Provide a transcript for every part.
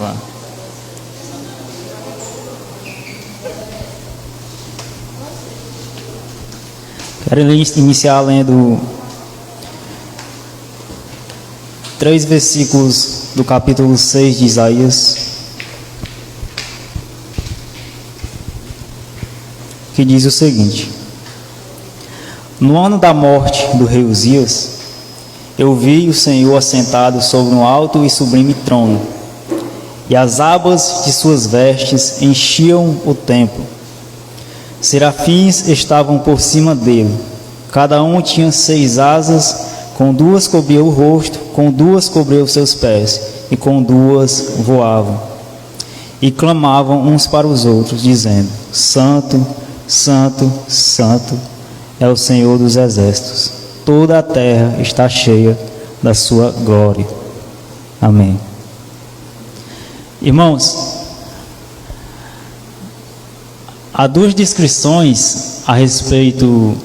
lá. Quero iniciar lendo 3 versículos do capítulo 6 de Isaías, que diz o seguinte: No ano da morte do rei Uzias, eu vi o Senhor assentado sobre um alto e sublime trono, e as abas de suas vestes enchiam o templo. Serafins estavam por cima dele, cada um tinha 6 asas, com 2 cobria o rosto, com 2 cobria os seus pés, e com 2 voavam. E clamavam uns para os outros, dizendo: Santo, Santo, Santo é o Senhor dos exércitos. Toda a terra está cheia da sua glória. Amém. Irmãos, há 2 descrições a respeito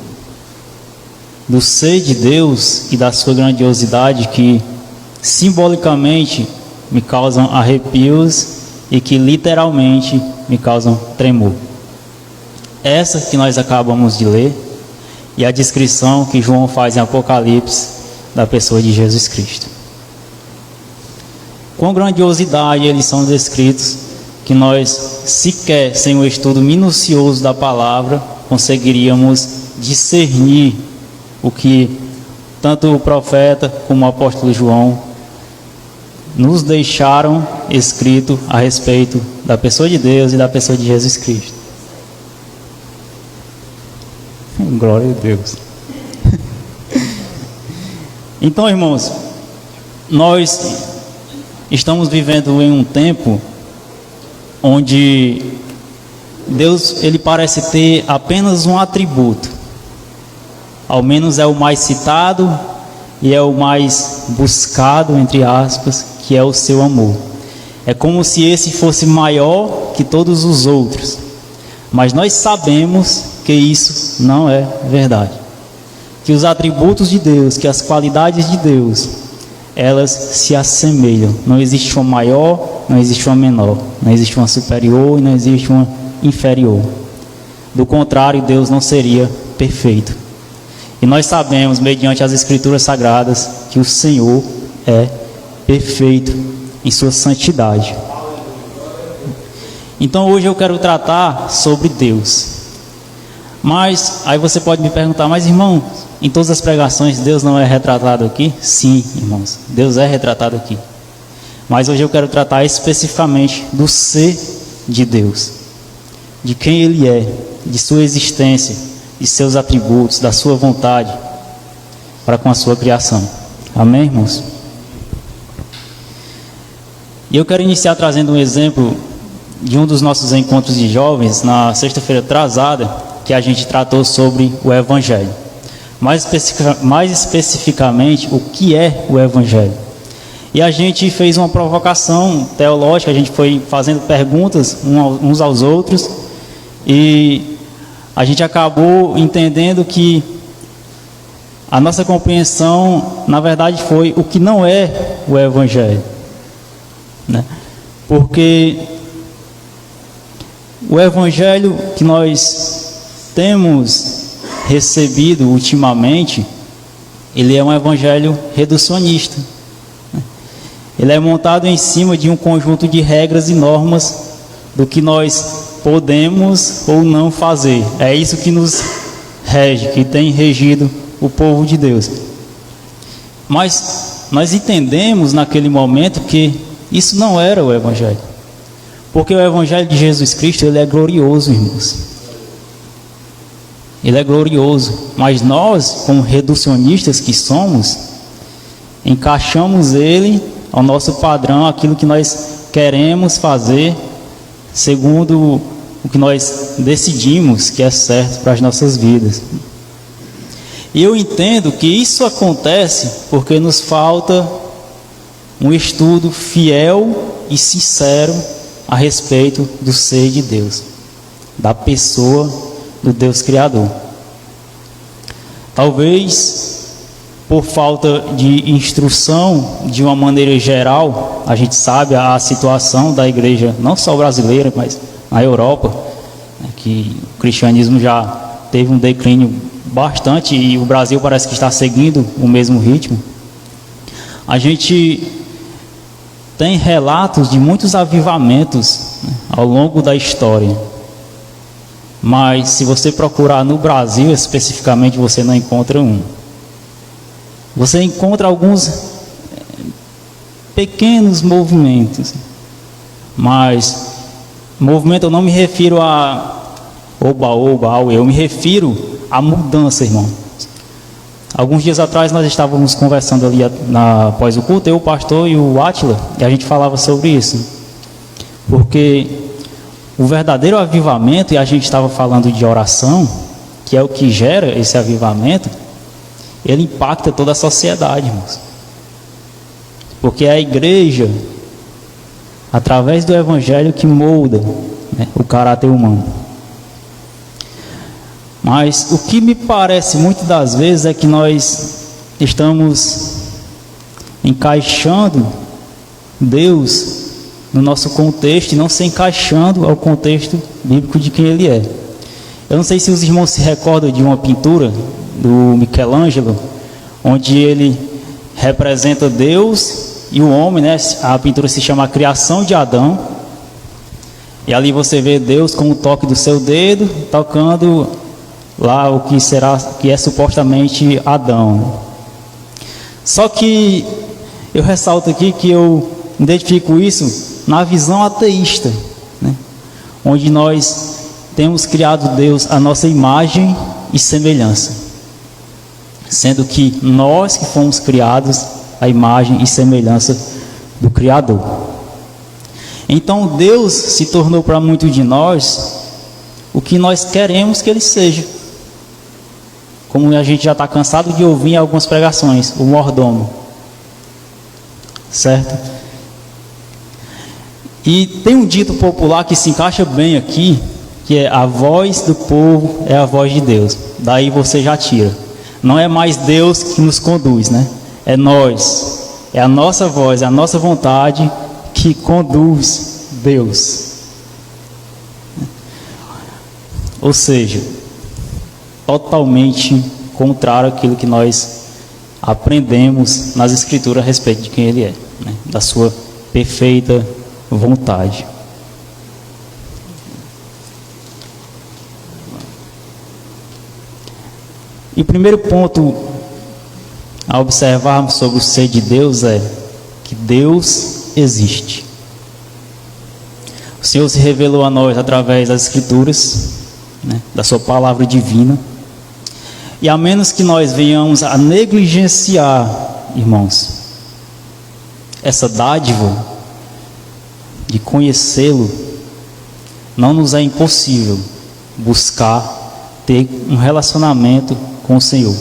do ser de Deus e da sua grandiosidade que simbolicamente me causam arrepios e que literalmente me causam tremor. Essa que nós acabamos de ler e a descrição que João faz em Apocalipse da pessoa de Jesus Cristo. Com grandiosidade eles são descritos que nós sequer, sem um estudo minucioso da palavra, conseguiríamos discernir o que tanto o profeta como o apóstolo João nos deixaram escrito a respeito da pessoa de Deus e da pessoa de Jesus Cristo. Glória a Deus. Então, irmãos, nós estamos vivendo em um tempo onde Deus, ele parece ter apenas um atributo, ao menos é o mais citado e é o mais buscado, entre aspas, que é o seu amor. É como se esse fosse maior que todos os outros, mas nós sabemos que isso não é verdade, que os atributos de Deus, que as qualidades de Deus, elas se assemelham. Não existe uma maior, não existe uma menor, não existe uma superior e não existe uma inferior. Do contrário, Deus não seria perfeito. E nós sabemos, mediante as Escrituras Sagradas, que o Senhor é perfeito em sua santidade. Então hoje eu quero tratar sobre Deus. Mas aí você pode me perguntar: mas irmão, em todas as pregações Deus não é retratado aqui? Sim, irmãos, Deus é retratado aqui. Mas hoje eu quero tratar especificamente do ser de Deus, de quem Ele é, de sua existência, de seus atributos, da sua vontade para com a sua criação. Amém, irmãos? E eu quero iniciar trazendo um exemplo de um dos nossos encontros de jovens na sexta-feira atrasada, que a gente tratou sobre o Evangelho. Mais especificamente, o que é o Evangelho. E a gente fez uma provocação teológica, a gente foi fazendo perguntas uns aos outros, e a gente acabou entendendo que a nossa compreensão, na verdade, foi o que não é o Evangelho, né? Porque o Evangelho que nós temos recebido ultimamente, ele é um Evangelho reducionista. Ele é montado em cima de um conjunto de regras e normas do que nós podemos ou não fazer. É isso que nos rege, que tem regido o povo de Deus. Mas nós entendemos naquele momento que isso não era o Evangelho. Porque o Evangelho de Jesus Cristo, ele é glorioso, irmãos. Ele é glorioso. Mas nós, como reducionistas que somos, encaixamos ele ao nosso padrão, aquilo que nós queremos fazer, segundo o que nós decidimos que é certo para as nossas vidas. E eu entendo que isso acontece porque nos falta um estudo fiel e sincero a respeito do ser de Deus, da pessoa do Deus Criador. Talvez por falta de instrução de uma maneira geral. A gente sabe a situação da igreja, não só brasileira, mas na Europa, né, que o cristianismo já teve um declínio bastante e o Brasil parece que está seguindo o mesmo ritmo. A gente tem relatos de muitos avivamentos, né, ao longo da história, mas se você procurar no Brasil especificamente, você não encontra um. Você encontra alguns pequenos movimentos, mas movimento eu não me refiro a oba-oba, eu me refiro à mudança, irmão. Alguns dias atrás nós estávamos conversando ali após o culto, eu, o pastor e o Átila, e a gente falava sobre isso, porque o verdadeiro avivamento, e a gente estava falando de oração, que é o que gera esse avivamento, ele impacta toda a sociedade, irmãos. Porque é a igreja, através do evangelho, que molda, né, o caráter humano. Mas o que me parece muitas das vezes é que nós estamos encaixando Deus no nosso contexto e não se encaixando ao contexto bíblico de quem Ele é. Eu não sei se os irmãos se recordam de uma pintura do Michelangelo, onde ele representa Deus e o homem, né? A pintura se chama A Criação de Adão, e ali você vê Deus com o toque do seu dedo, tocando lá o que é supostamente Adão. Só que eu ressalto aqui que eu identifico isso na visão ateísta, né? Onde nós temos criado Deus à nossa imagem e semelhança, sendo que nós que fomos criados à imagem e semelhança do Criador. Então Deus se tornou para muitos de nós o que nós queremos que Ele seja, como a gente já está cansado de ouvir em algumas pregações, o mordomo, certo? E tem um dito popular que se encaixa bem aqui, que é: a voz do povo é a voz de Deus. Daí você já tira. Não é mais Deus que nos conduz, né? É nós. É a nossa voz, é a nossa vontade que conduz Deus. Ou seja, totalmente contrário àquilo que nós aprendemos nas Escrituras a respeito de quem Ele é, né? Da sua perfeita vontade. E o primeiro ponto a observarmos sobre o ser de Deus é que Deus existe. O Senhor se revelou a nós através das Escrituras, né, da sua palavra divina. E a menos que nós venhamos a negligenciar, irmãos, essa dádiva de conhecê-lo, não nos é impossível buscar ter um relacionamento com o Senhor.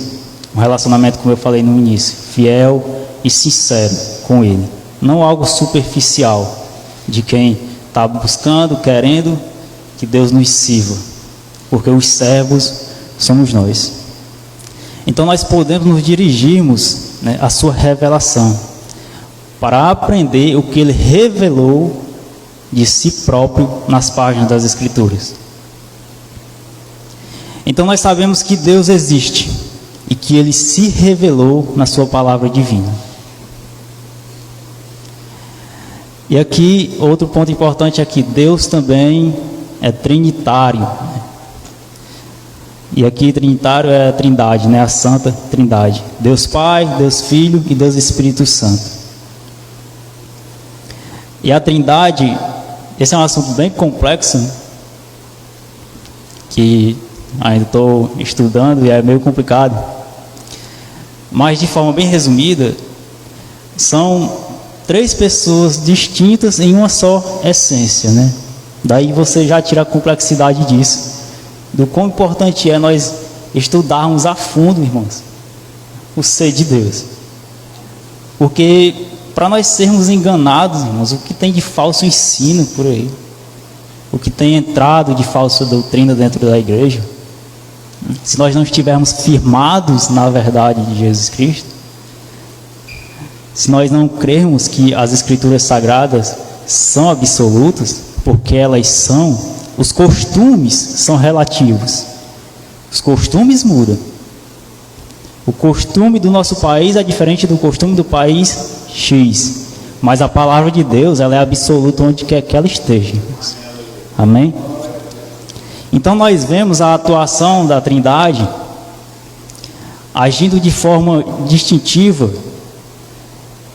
Um relacionamento, como eu falei no início, fiel e sincero com Ele. Não algo superficial, de quem está buscando, querendo que Deus nos sirva. Porque os servos somos nós. Então nós podemos nos dirigirmos, né, à sua revelação, para aprender o que Ele revelou de si próprio nas páginas das Escrituras. Então nós sabemos que Deus existe e que Ele se revelou na sua palavra divina. E aqui outro ponto importante é que Deus também é trinitário. E aqui trinitário é a Trindade, né? A Santa Trindade. Deus Pai, Deus Filho e Deus Espírito Santo. E a Trindade, esse é um assunto bem complexo, né? Que ainda estou estudando e é meio complicado, mas de forma bem resumida, são 3 pessoas distintas em uma só essência, né? Daí você já tira a complexidade disso, do quão importante é nós estudarmos a fundo, irmãos, o ser de Deus. Porque para nós sermos enganados, irmãos, o que tem de falso ensino por aí, o que tem entrado de falsa doutrina dentro da igreja, se nós não estivermos firmados na verdade de Jesus Cristo, se nós não crermos que as Escrituras Sagradas são absolutas, porque elas são, os costumes são relativos. Os costumes mudam. O costume do nosso país é diferente do costume do país X. Mas a palavra de Deus, ela é absoluta onde quer que ela esteja. Amém? Então nós vemos a atuação da Trindade agindo de forma distintiva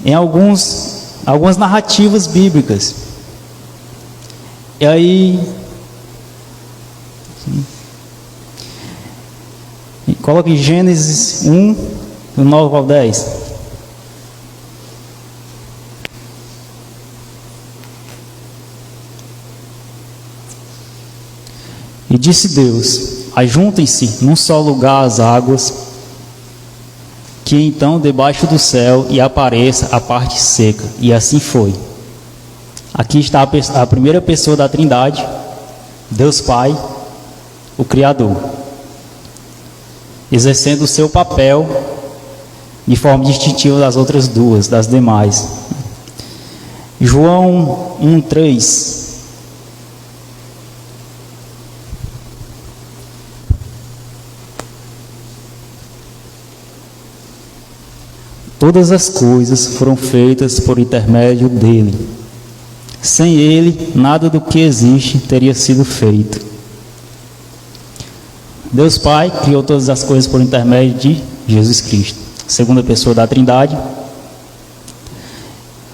em algumas narrativas bíblicas. E aí, coloca em Gênesis 1, do 9 ao 10. E disse Deus: ajuntem-se num só lugar as águas, que então debaixo do céu e apareça a parte seca. E assim foi. Aqui está a primeira pessoa da Trindade, Deus Pai, o Criador, exercendo o seu papel de forma distintiva das outras duas, das demais. João 1:3. Todas as coisas foram feitas por intermédio dele. Sem ele, nada do que existe teria sido feito. Deus Pai criou todas as coisas por intermédio de Jesus Cristo, segunda pessoa da Trindade,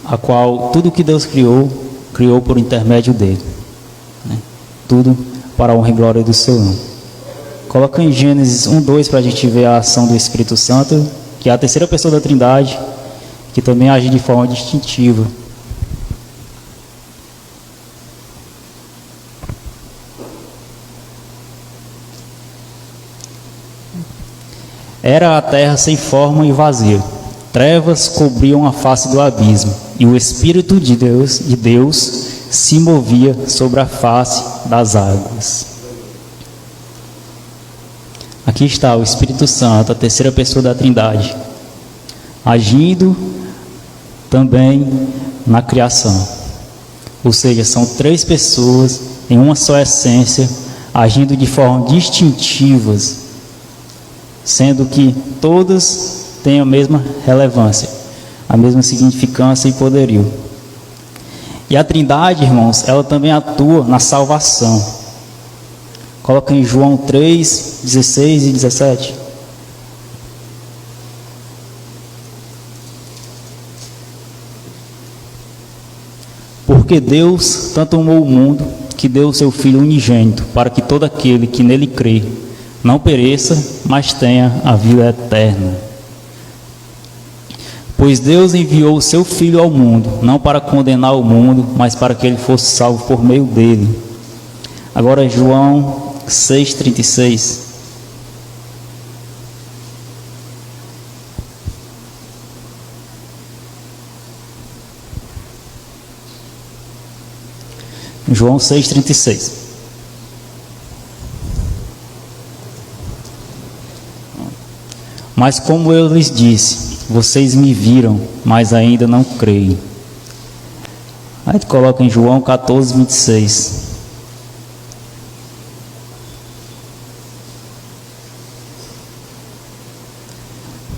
a qual tudo que Deus criou, criou por intermédio dele, né? Tudo para a honra e glória do seu nome. Coloca em Gênesis 1:2 para a gente ver a ação do Espírito Santo, que é a terceira pessoa da Trindade, que também age de forma distintiva. Era a terra sem forma e vazia. Trevas cobriam a face do abismo, e o Espírito de Deus se movia sobre a face das águas. Aqui está o Espírito Santo, a terceira pessoa da Trindade, agindo também na criação. Ou seja, são três pessoas em uma só essência, agindo de forma distintivas, sendo que todas têm a mesma relevância, a mesma significância e poderio. E a Trindade, irmãos, ela também atua na salvação. Coloca em João 3, 16 e 17. Porque Deus tanto amou o mundo, que deu o seu Filho unigênito, para que todo aquele que nele crê não pereça, mas tenha a vida eterna. Pois Deus enviou o seu Filho ao mundo, não para condenar o mundo, mas para que ele fosse salvo por meio dele. Agora João 6,36. João 6,36. Mas como eu lhes disse, vocês me viram, mas ainda não creem. Aí tu coloca em João 14:26.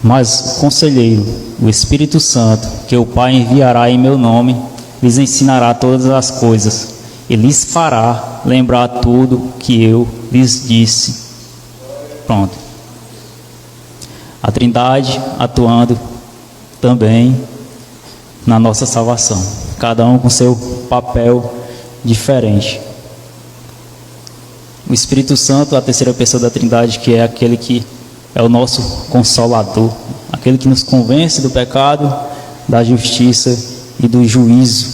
Mas o Conselheiro, o Espírito Santo, que o Pai enviará em meu nome, lhes ensinará todas as coisas e lhes fará lembrar tudo que eu lhes disse. Pronto. A Trindade atuando também na nossa salvação, cada um com seu papel diferente. O Espírito Santo, a terceira pessoa da Trindade, que é aquele que é o nosso consolador, aquele que nos convence do pecado, da justiça e do juízo.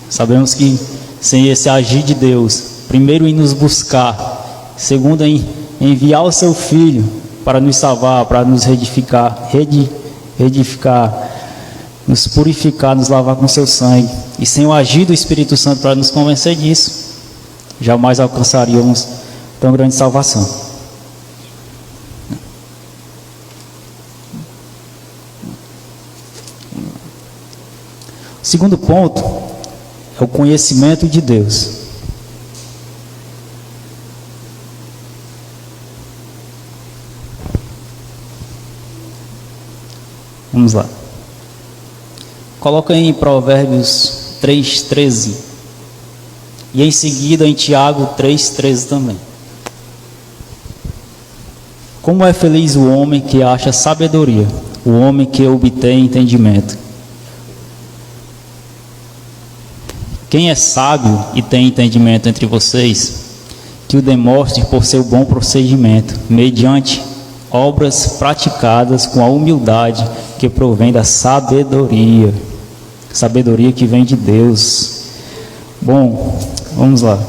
Sabemos que sem esse agir de Deus, primeiro em nos buscar, segundo em enviar o seu Filho para nos salvar, para nos reedificar, nos purificar, nos lavar com seu sangue, e sem o agir do Espírito Santo para nos convencer disso, jamais alcançaríamos tão grande salvação. O segundo ponto é o conhecimento de Deus. Vamos lá. Coloca em Provérbios 3:13. E em seguida em Tiago 3:13 também. Como é feliz o homem que acha sabedoria, o homem que obtém entendimento. Quem é sábio e tem entendimento entre vocês, que o demonstre por seu bom procedimento, mediante obras praticadas com a humildade que provém da sabedoria. Sabedoria que vem de Deus. Bom, vamos lá.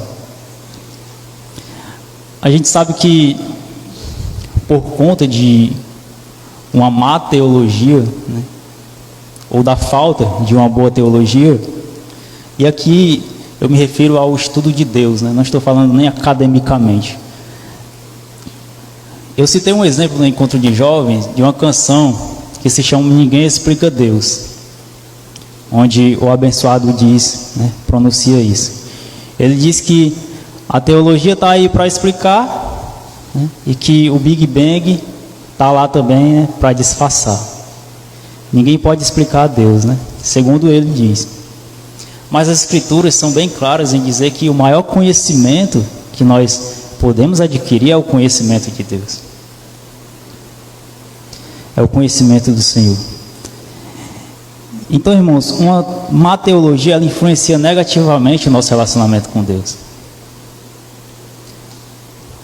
A gente sabe que por conta de uma má teologia, né, ou da falta de uma boa teologia, e aqui eu me refiro ao estudo de Deus, né, não estou falando nem academicamente. Eu citei um exemplo no encontro de jovens de uma canção que se chama Ninguém Explica Deus, onde o abençoado diz, né, pronuncia isso. Ele diz que a teologia está aí para explicar, né, e que o Big Bang está lá também, né, para disfarçar. Ninguém pode explicar a Deus, né, segundo ele diz. Mas as Escrituras são bem claras em dizer que o maior conhecimento que nós podemos adquirir é o conhecimento de Deus. É o conhecimento do Senhor. Então, irmãos, uma má teologia ela influencia negativamente o nosso relacionamento com Deus.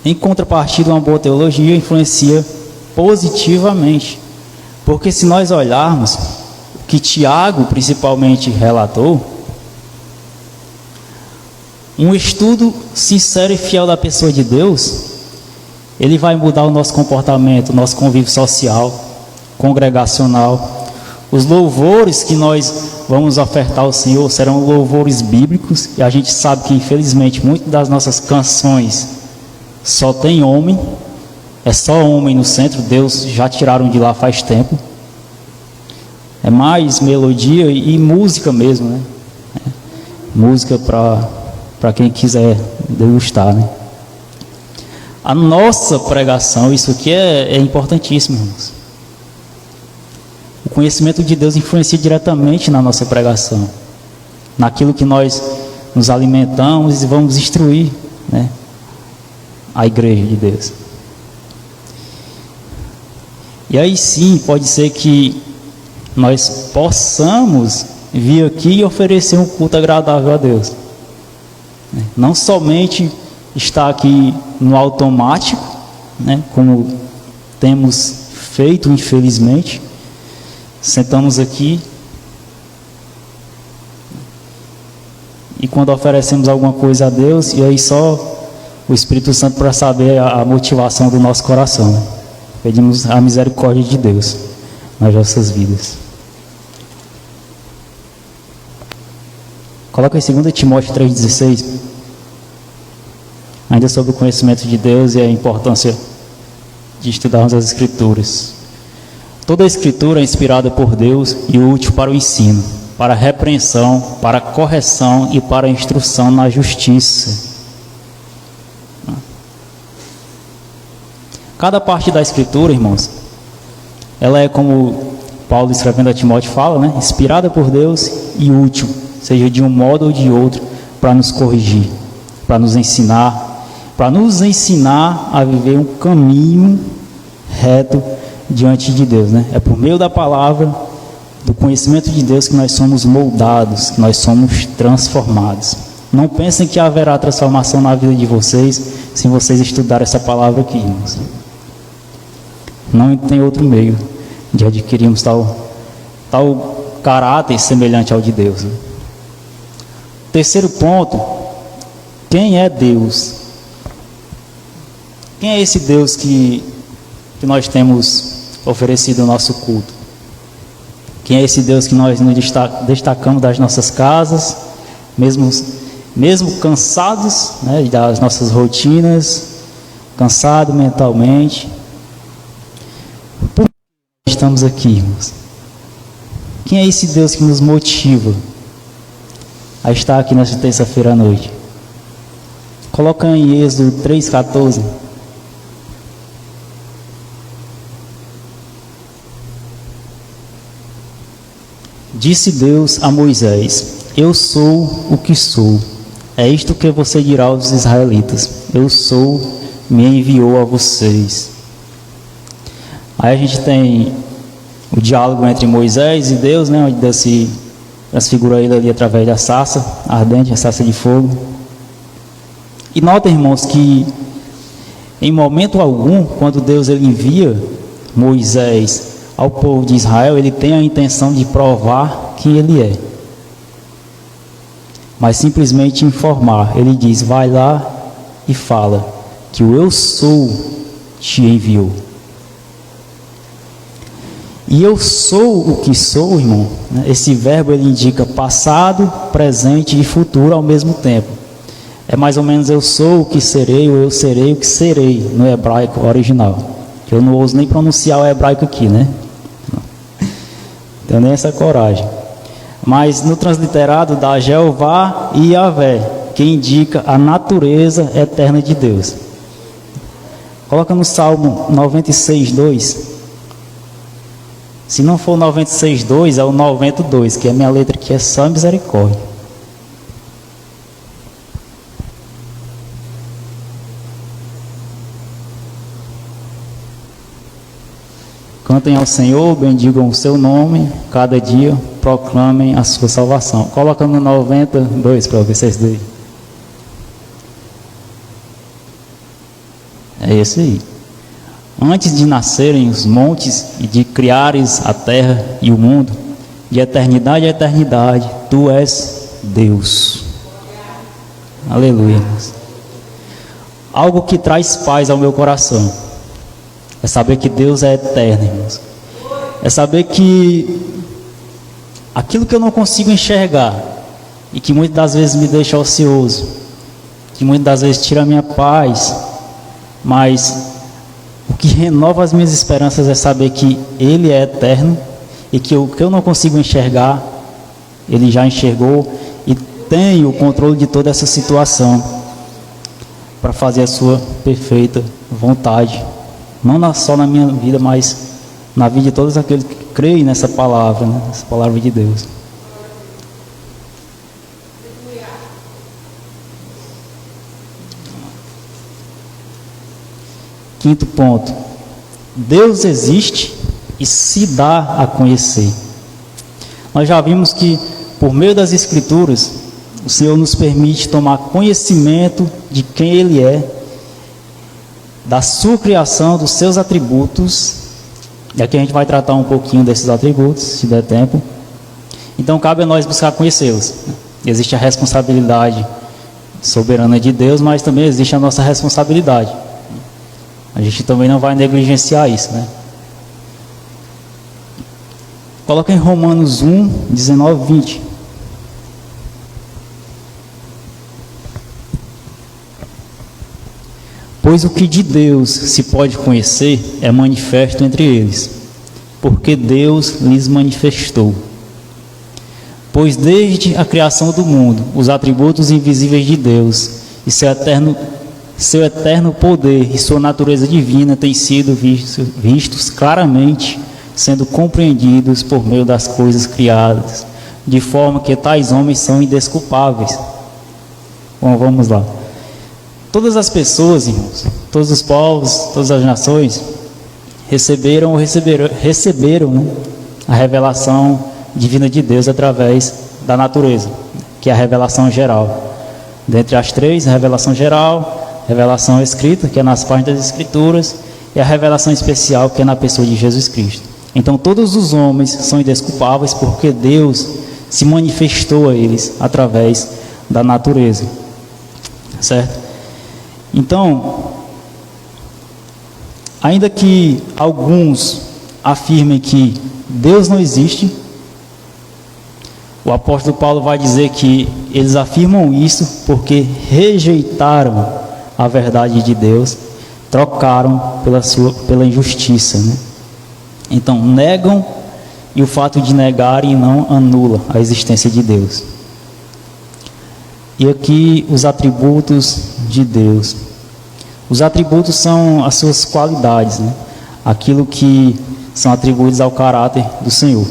Em contrapartida, uma boa teologia influencia positivamente. Porque se nós olharmos o que Tiago principalmente relatou, um estudo sincero e fiel da pessoa de Deus, ele vai mudar o nosso comportamento, o nosso convívio social, congregacional. Os louvores que nós vamos ofertar ao Senhor serão louvores bíblicos, e a gente sabe que infelizmente muitas das nossas canções só tem homem, é só homem no centro. Deus já tiraram de lá faz tempo. É mais melodia e música mesmo, né? Música para quem quiser degustar, né? A nossa pregação, isso aqui é importantíssimo, irmãos. O conhecimento de Deus influencia diretamente na nossa pregação, naquilo que nós nos alimentamos e vamos instruir, né, a igreja de Deus. E aí sim, pode ser que nós possamos vir aqui e oferecer um culto agradável a Deus. Não somente estar aqui no automático, né, como temos feito, infelizmente. Sentamos aqui e quando oferecemos alguma coisa a Deus, e aí só o Espírito Santo para saber a motivação do nosso coração, né? Pedimos a misericórdia de Deus nas nossas vidas. Coloca em 2 Timóteo 3,16, ainda sobre o conhecimento de Deus e a importância de estudarmos as Escrituras. Toda a Escritura é inspirada por Deus e útil para o ensino, para a repreensão, para a correção e para a instrução na justiça. Cada parte da Escritura, irmãos, ela é, como Paulo escrevendo a Timóteo fala, né? Inspirada por Deus e útil, seja de um modo ou de outro, para nos corrigir, para nos ensinar a viver um caminho reto diante de Deus, né? É por meio da palavra, do conhecimento de Deus, que nós somos moldados, que nós somos transformados. Não pensem que haverá transformação na vida de vocês se vocês estudarem essa palavra aqui, irmãos. Não tem outro meio de adquirirmos tal caráter semelhante ao de Deus, né? Terceiro ponto: quem é Deus? Quem é esse Deus que nós temos oferecido o nosso culto? Quem é esse Deus que nós nos destacamos das nossas casas, mesmo cansados, né, das nossas rotinas, cansados mentalmente? Por que estamos aqui, irmãos? Quem é esse Deus que nos motiva a estar aqui nesta terça-feira à noite. Coloca em Êxodo 3,14. Disse Deus a Moisés: Eu sou o que sou. É isto que você dirá aos israelitas: Eu sou, me enviou a vocês. Aí a gente tem o diálogo entre Moisés e Deus, né, onde Deus se transfigura ele ali através da sarça ardente, a sarça de fogo. E nota, irmãos, que em momento algum, quando Deus ele envia Moisés ao povo de Israel, ele tem a intenção de provar quem ele é, mas simplesmente informar. Ele diz: vai lá e fala que o eu sou te enviou. E eu sou o que sou, irmão, esse verbo ele indica passado, presente e futuro ao mesmo tempo. É mais ou menos eu sou o que serei, ou eu serei o que serei, no hebraico original. Eu não ouso nem pronunciar o hebraico aqui, né? Não tenho nem essa coragem. Mas no transliterado dá Jeová e Yahvé, que indica a natureza eterna de Deus. Coloca no Salmo 96:2. Se não for o 96:2, é o 92, que a minha letra aqui é só misericórdia. Cantem ao Senhor, bendigam o seu nome, cada dia proclamem a sua salvação. Coloca no 92 para ver vocês dois. É esse aí. Antes de nascerem os montes e de criares a terra e o mundo, de eternidade a eternidade, tu és Deus. Aleluia. Algo que traz paz ao meu coração é saber que Deus é eterno, irmãos. É saber que aquilo que eu não consigo enxergar e que muitas das vezes me deixa ocioso, que muitas das vezes tira a minha paz, mas o que renova as minhas esperanças é saber que Ele é eterno e que o que eu não consigo enxergar, Ele já enxergou e tem o controle de toda essa situação para fazer a sua perfeita vontade. Não só na minha vida, mas na vida de todos aqueles que creem nessa palavra, né? Essa palavra de Deus. Quinto ponto: Deus existe e se dá a conhecer. Nós já vimos que por meio das Escrituras o Senhor nos permite tomar conhecimento de quem Ele é, da sua criação, dos seus atributos. E aqui a gente vai tratar um pouquinho desses atributos, se der tempo. Então cabe a nós buscar conhecê-los. Existe a responsabilidade soberana de Deus, mas também existe a nossa responsabilidade. A gente também não vai negligenciar isso, né? Coloca em Romanos 1, 19, 20. Pois o que de Deus se pode conhecer é manifesto entre eles, porque Deus lhes manifestou. Pois desde a criação do mundo, os atributos invisíveis de Deus e seu eterno poder e sua natureza divina têm sido vistos claramente, sendo compreendidos por meio das coisas criadas, de forma que tais homens são indesculpáveis. Bom, vamos lá. Todas as pessoas, irmãos, todos os povos, todas as nações receberam né, a revelação divina de Deus através da natureza, que é a revelação geral. Dentre as três, a revelação geral, a revelação escrita, que é nas páginas das Escrituras, e a revelação especial, que é na pessoa de Jesus Cristo. Então todos os homens são indesculpáveis porque Deus se manifestou a eles através da natureza, certo? Então, ainda que alguns afirmem que Deus não existe, o apóstolo Paulo vai dizer que eles afirmam isso porque rejeitaram a verdade de Deus, trocaram pela injustiça, né? Então negam, e o fato de negarem não anula a existência de Deus. E aqui os atributos de Deus. Os atributos são as suas qualidades, né? Aquilo que são atribuídos ao caráter do Senhor.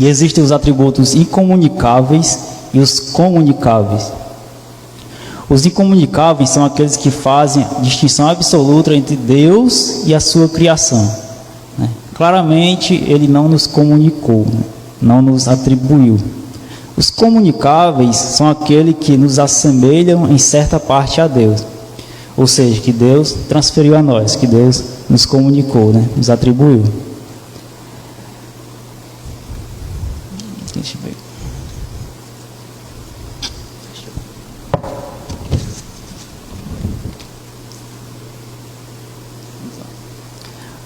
E existem os atributos incomunicáveis e os comunicáveis. Os incomunicáveis são aqueles que fazem distinção absoluta entre Deus e a sua criação, né? Claramente, Ele não nos comunicou, né? Não nos atribuiu. Os comunicáveis são aqueles que nos assemelham em certa parte a Deus. Ou seja, que Deus transferiu a nós, que Deus nos comunicou, né? Nos atribuiu. Deixa eu ver.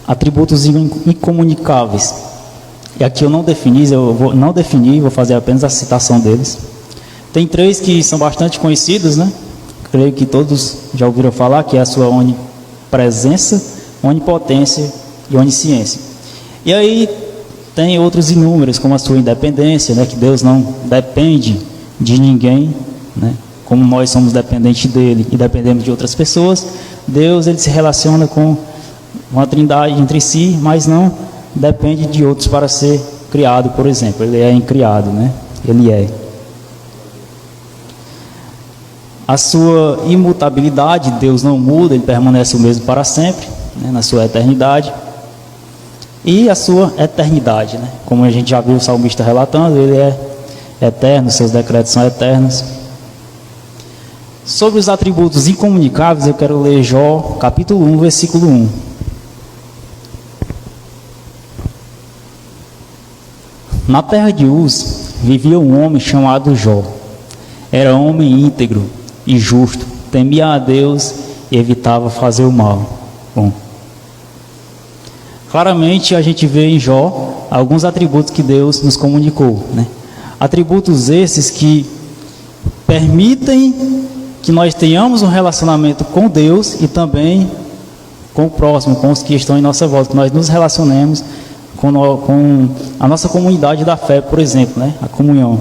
Atributos incomunicáveis. E aqui eu não defini, vou fazer apenas a citação deles. Tem 3 que são bastante conhecidos, né? Creio que todos já ouviram falar, que é a sua onipresença, onipotência e onisciência. E aí tem outros inúmeros, como a sua independência, né? Que Deus não depende de ninguém, né? Como nós somos dependentes dele e dependemos de outras pessoas, Deus ele se relaciona com uma trindade entre si, mas não depende de outros para ser criado, por exemplo. Ele é incriado, né? Ele é. A sua imutabilidade, Deus não muda, Ele permanece o mesmo para sempre, né? Na sua eternidade. E a sua eternidade, né? Como a gente já viu o salmista relatando, Ele é eterno, seus decretos são eternos. Sobre os atributos incomunicáveis, eu quero ler Jó, capítulo 1, versículo 1. Na terra de Uz vivia um homem chamado Jó. Era homem íntegro e justo, temia a Deus e evitava fazer o mal. Bom, claramente a gente vê em Jó alguns atributos que Deus nos comunicou, né? Atributos esses que permitem que nós tenhamos um relacionamento com Deus e também com o próximo, com os que estão em nossa volta, que nós nos relacionemos com a nossa comunidade da fé, por exemplo, né? A comunhão.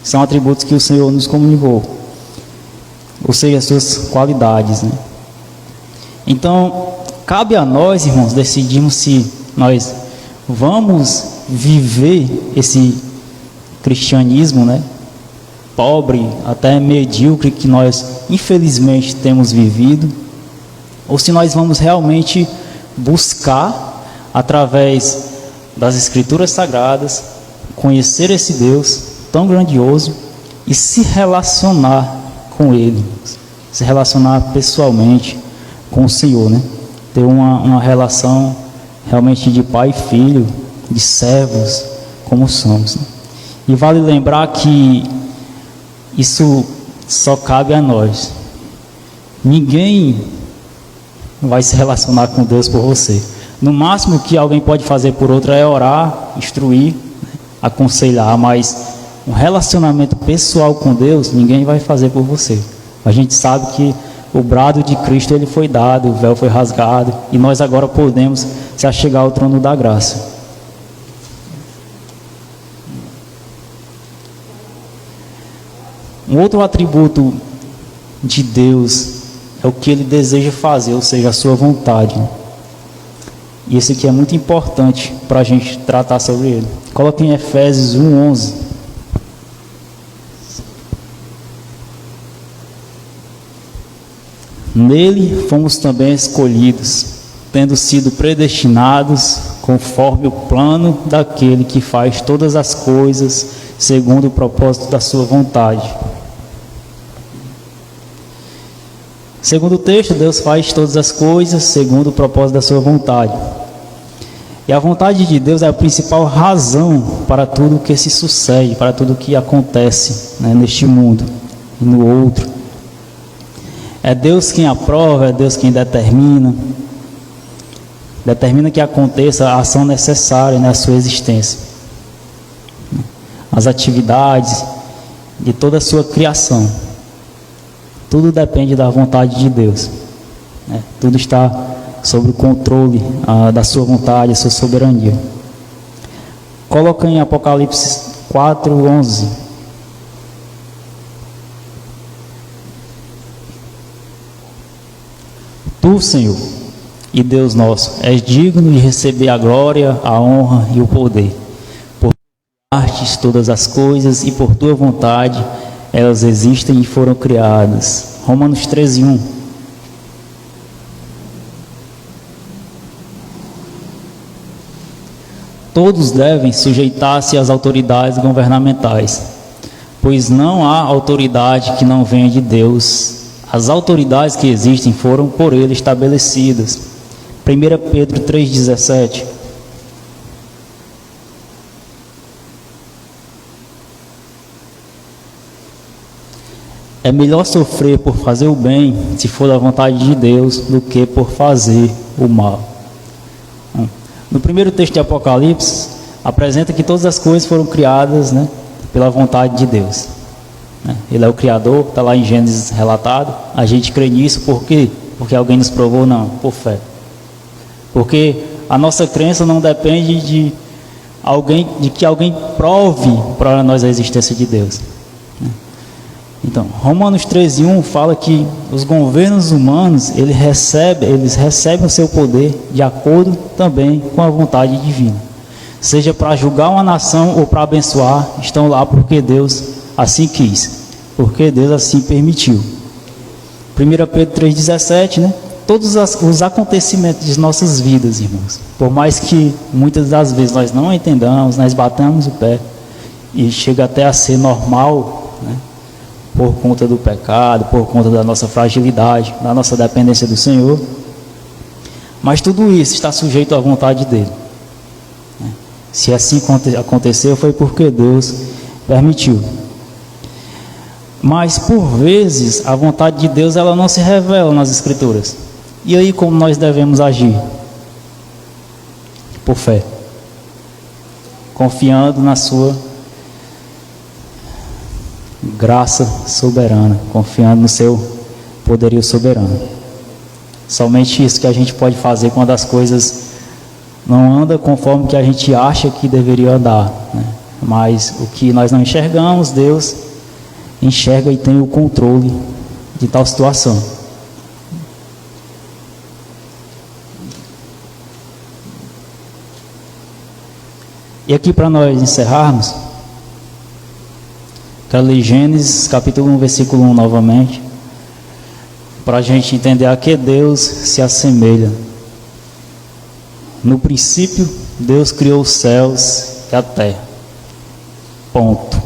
São atributos que o Senhor nos comunicou, ou seja, as suas qualidades, né? Então, cabe a nós, irmãos, decidirmos se nós vamos viver esse cristianismo, né? Pobre, até medíocre, que nós infelizmente temos vivido, ou se nós vamos realmente buscar, através das Escrituras Sagradas, conhecer esse Deus tão grandioso e se relacionar com Ele, se relacionar pessoalmente com o Senhor, né? Ter uma relação realmente de pai e filho, de servos, como somos, né? E vale lembrar que isso só cabe a nós. Ninguém vai se relacionar com Deus por você. No máximo que alguém pode fazer por outro é orar, instruir, né? Aconselhar, mas um relacionamento pessoal com Deus, ninguém vai fazer por você. A gente sabe que o brado de Cristo ele foi dado, o véu foi rasgado, e nós agora podemos se achegar ao trono da graça. Um outro atributo de Deus é o que Ele deseja fazer, ou seja, a sua vontade. E esse aqui é muito importante para a gente tratar sobre ele. Coloque em Efésios 1:11. Nele fomos também escolhidos, tendo sido predestinados conforme o plano daquele que faz todas as coisas segundo o propósito da sua vontade. Segundo o texto, Deus faz todas as coisas segundo o propósito da sua vontade. E a vontade de Deus é a principal razão para tudo que se sucede, para tudo que acontece, né, neste mundo e no outro. É Deus quem aprova, é Deus quem determina que aconteça a ação necessária na sua existência. As atividades de toda a sua criação. Tudo depende da vontade de Deus, né? Tudo está sob o controle da sua vontade, da sua soberania. Coloca em Apocalipse 4:11. Tu, Senhor, e Deus nosso, és digno de receber a glória, a honra e o poder. Por artes todas as coisas e por tua vontade elas existem e foram criadas. Romanos 13:1. Todos devem sujeitar-se às autoridades governamentais, pois não há autoridade que não venha de Deus. As autoridades que existem foram por Ele estabelecidas. 1 Pedro 3,17. É melhor sofrer por fazer o bem, se for da vontade de Deus, do que por fazer o mal. No primeiro texto de Apocalipse, apresenta que todas as coisas foram criadas, né, pela vontade de Deus. Ele é o Criador, está lá em Gênesis relatado. A gente crê nisso por quê? Porque alguém nos provou? Não, por fé. Porque a nossa crença não depende de que alguém prove para nós a existência de Deus. Então, Romanos 13:1 fala que os governos humanos, eles recebem o seu poder de acordo também com a vontade divina. Seja para julgar uma nação ou para abençoar, estão lá porque Deus assim quis, porque Deus assim permitiu. 1 Pedro 3,17, né? Todos os acontecimentos de nossas vidas, irmãos, por mais que muitas das vezes nós não entendamos, nós batamos o pé e chega até a ser normal, né? Por conta do pecado, por conta da nossa fragilidade, da nossa dependência do Senhor, mas tudo isso está sujeito à vontade dele. Se assim aconteceu, foi porque Deus permitiu. Mas por vezes a vontade de Deus ela não se revela nas Escrituras. E aí como nós devemos agir? Por fé, confiando na sua graça soberana, confiando no seu poderio soberano. Somente isso que a gente pode fazer quando as coisas não andam conforme que a gente acha que deveria andar, né? Mas o que nós não enxergamos, Deus enxerga e tem o controle de tal situação. E aqui para nós encerrarmos, quero ler Gênesis capítulo 1, versículo 1 novamente, para a gente entender a que Deus se assemelha. No princípio, Deus criou os céus e a terra. Ponto.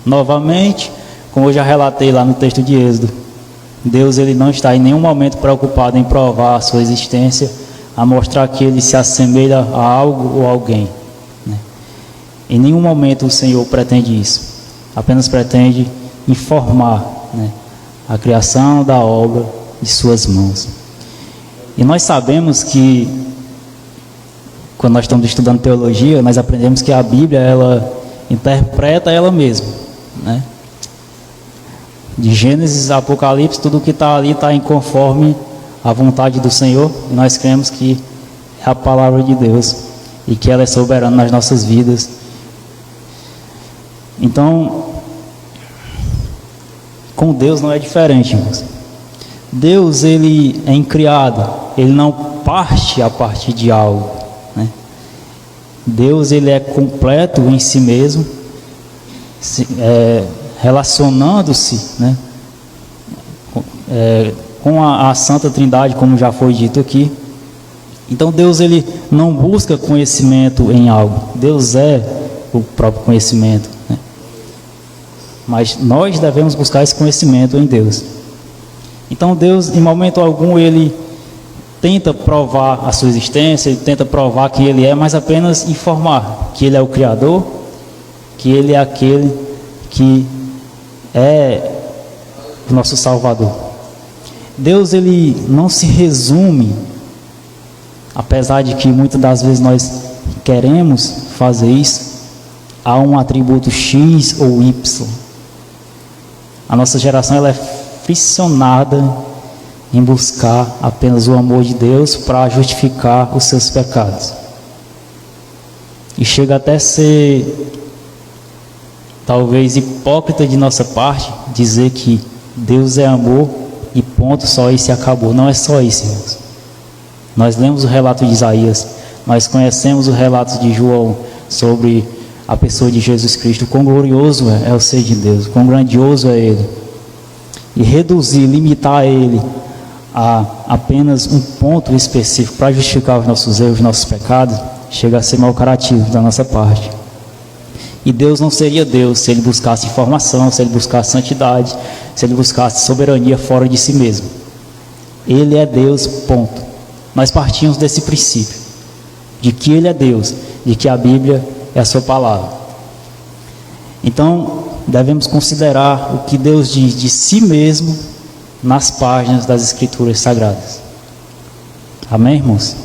Novamente, como eu já relatei lá no texto de Êxodo, Deus ele não está em nenhum momento preocupado em provar a sua existência, a mostrar que ele se assemelha a algo ou alguém, né? Em nenhum momento o Senhor pretende isso. Apenas pretende informar, né, a criação da obra de suas mãos. E nós sabemos que, quando nós estamos estudando teologia, nós aprendemos que a Bíblia, ela interpreta ela mesma, né? De Gênesis a Apocalipse, tudo que está ali está em conforme a vontade do Senhor, e nós cremos que é a palavra de Deus, e que ela é soberana nas nossas vidas. Então, com Deus não é diferente, irmãos. Deus, ele é incriado, ele não parte a partir de algo, né? Deus, ele é completo em si mesmo, relacionando-se, né, com a Santa Trindade, como já foi dito aqui. Então Deus, ele não busca conhecimento em algo, Deus é o próprio conhecimento, né? Mas nós devemos buscar esse conhecimento em Deus. Então Deus, em momento algum, ele tenta provar a sua existência, ele tenta provar que ele é, mas apenas informar que ele é o Criador, que ele é aquele que é o nosso Salvador. Deus, ele não se resume, apesar de que muitas das vezes nós queremos fazer isso, a um atributo X ou Y. A nossa geração ela é friccionada em buscar apenas o amor de Deus para justificar os seus pecados. E chega até a ser talvez hipócrita de nossa parte dizer que Deus é amor e ponto, só isso e acabou. Não é só isso, irmãos. Nós lemos o relato de Isaías, nós conhecemos o relato de João sobre a pessoa de Jesus Cristo. Quão glorioso é o ser de Deus, quão grandioso é Ele. E reduzir, limitar Ele a apenas um ponto específico para justificar os nossos erros, os nossos pecados, chega a ser mau caratismo da nossa parte. E Deus não seria Deus se Ele buscasse informação, se Ele buscasse santidade, se Ele buscasse soberania fora de si mesmo. Ele é Deus, ponto. Nós partimos desse princípio, de que Ele é Deus, de que a Bíblia é a sua palavra. Então, devemos considerar o que Deus diz de si mesmo nas páginas das Escrituras Sagradas. Amém, irmãos?